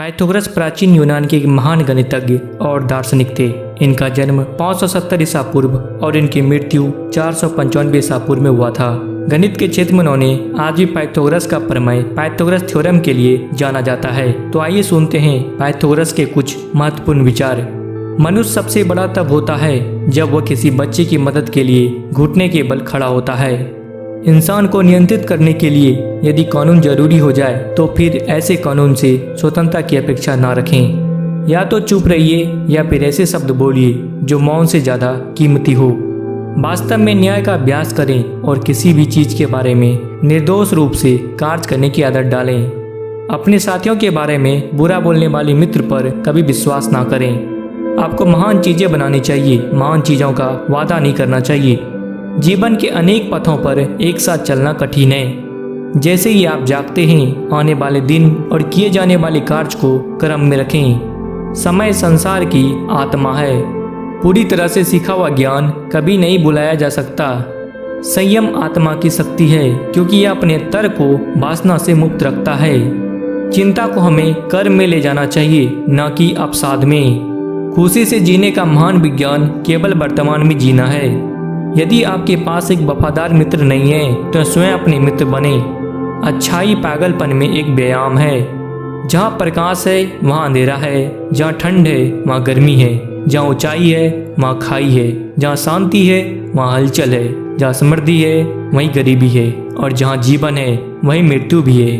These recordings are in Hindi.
पाइथागोरस प्राचीन यूनान के एक महान गणितज्ञ और दार्शनिक थे। इनका जन्म 570 ईसा पूर्व और इनकी मृत्यु 495 ईसा पूर्व में हुआ था। गणित के क्षेत्र में उन्होंने आज भी पाइथागोरस का प्रमेय पाइथागोरस थ्योरम के लिए जाना जाता है। तो आइए सुनते हैं पाइथागोरस के कुछ महत्वपूर्ण विचार। मनुष्य सबसे बड़ा तब होता है जब वह किसी बच्चे की मदद के लिए घुटने के बल खड़ा होता है। इंसान को नियंत्रित करने के लिए यदि कानून जरूरी हो जाए तो फिर ऐसे कानून से स्वतंत्रता की अपेक्षा ना रखें। या तो चुप रहिए या फिर ऐसे शब्द बोलिए जो मौन से ज़्यादा कीमती हो। वास्तव में न्याय का अभ्यास करें और किसी भी चीज़ के बारे में निर्दोष रूप से कार्य करने की आदत डालें। अपने साथियों के बारे में बुरा बोलने वाले मित्र पर कभी विश्वास ना करें। आपको महान चीज़ें बनानी चाहिए, महान चीज़ों का वादा नहीं करना चाहिए। जीवन के अनेक पथों पर एक साथ चलना कठिन है। जैसे ही आप जागते हैं, आने वाले दिन और किए जाने वाले कार्य को क्रम में रखें। समय संसार की आत्मा है। पूरी तरह से सीखा हुआ ज्ञान कभी नहीं भुलाया जा सकता। संयम आत्मा की शक्ति है क्योंकि यह अपने तर्क को वासना से मुक्त रखता है। चिंता को हमें कर्म में ले जाना चाहिए, न कि अवसाद में। खुशी से जीने का महान विज्ञान केवल वर्तमान में जीना है। यदि आपके पास एक वफादार मित्र नहीं है तो स्वयं अपने मित्र बने। अच्छाई पागलपन में एक व्यायाम है। जहाँ प्रकाश है वहाँ अंधेरा है, जहाँ ठंड है वहाँ गर्मी है, जहाँ ऊंचाई है वहाँ खाई है, जहाँ शांति है वहाँ हलचल है, जहाँ समृद्धि है वहीं गरीबी है, और जहाँ जीवन है वहीं मृत्यु भी है।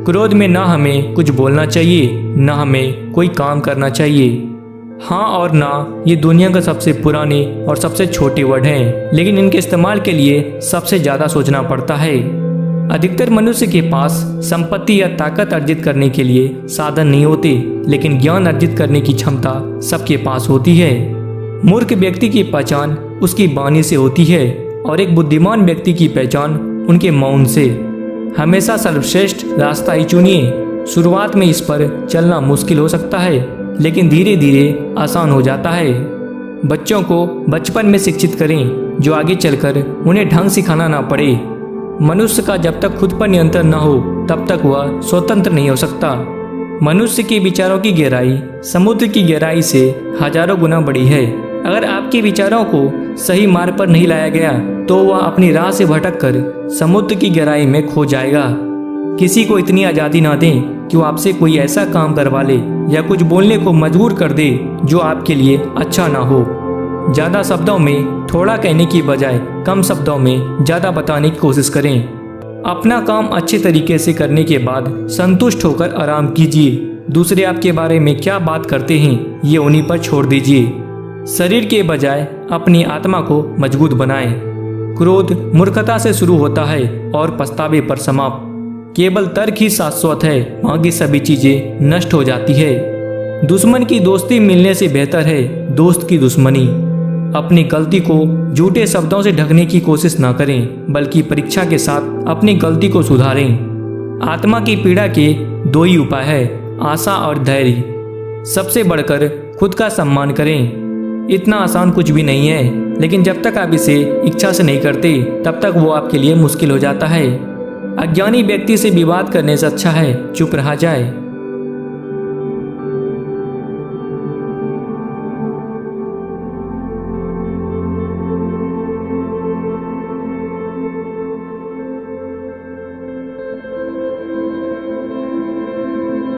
क्रोध में ना हमें कुछ बोलना चाहिए, ना हमें कोई काम करना चाहिए। हाँ और ना ये दुनिया का सबसे पुराने और सबसे छोटे वर्ड हैं, लेकिन इनके इस्तेमाल के लिए सबसे ज़्यादा सोचना पड़ता है। अधिकतर मनुष्य के पास संपत्ति या ताकत अर्जित करने के लिए साधन नहीं होते, लेकिन ज्ञान अर्जित करने की क्षमता सबके पास होती है। मूर्ख व्यक्ति की पहचान उसकी वाणी से होती है और एक बुद्धिमान व्यक्ति की पहचान उनके मौन से। हमेशा सर्वश्रेष्ठ रास्ता ही चुनिए। शुरुआत में इस पर चलना मुश्किल हो सकता है, लेकिन धीरे धीरे आसान हो जाता है। बच्चों को बचपन में शिक्षित करें जो आगे चलकर उन्हें ढंग सिखाना ना पड़े। मनुष्य का जब तक खुद पर नियंत्रण न हो तब तक वह स्वतंत्र नहीं हो सकता। मनुष्य के विचारों की गहराई समुद्र की गहराई से हजारों गुना बड़ी है। अगर आपके विचारों को सही मार्ग पर नहीं लाया गया तो वह अपनी राह से भटक कर समुद्र की गहराई में खो जाएगा। किसी को इतनी आज़ादी ना दें कि वो आपसे कोई ऐसा काम करवा ले या कुछ बोलने को मजबूर कर दे जो आपके लिए अच्छा ना हो। ज़्यादा शब्दों में थोड़ा कहने की बजाय कम शब्दों में ज़्यादा बताने की कोशिश करें। अपना काम अच्छे तरीके से करने के बाद संतुष्ट होकर आराम कीजिए। दूसरे आपके बारे में क्या बात करते हैं ये उन्हीं पर छोड़ दीजिए। शरीर के बजाय अपनी आत्मा को मजबूत बनाएं। क्रोध मूर्खता से शुरू होता है और पछतावे पर समाप्त। केवल तर्क ही शाश्वत है, वहाँ की सभी चीजें नष्ट हो जाती है। दुश्मन की दोस्ती मिलने से बेहतर है दोस्त की दुश्मनी। अपनी गलती को झूठे शब्दों से ढकने की कोशिश ना करें, बल्कि परीक्षा के साथ अपनी गलती को सुधारें। आत्मा की पीड़ा के दो ही उपाय है, आशा और धैर्य। सबसे बढ़कर खुद का सम्मान करें। इतना आसान कुछ भी नहीं है, लेकिन जब तक आप इसे इच्छा से नहीं करते तब तक वो आपके लिए मुश्किल हो जाता है। अज्ञानी व्यक्ति से विवाद करने से अच्छा है चुप रहा जाए।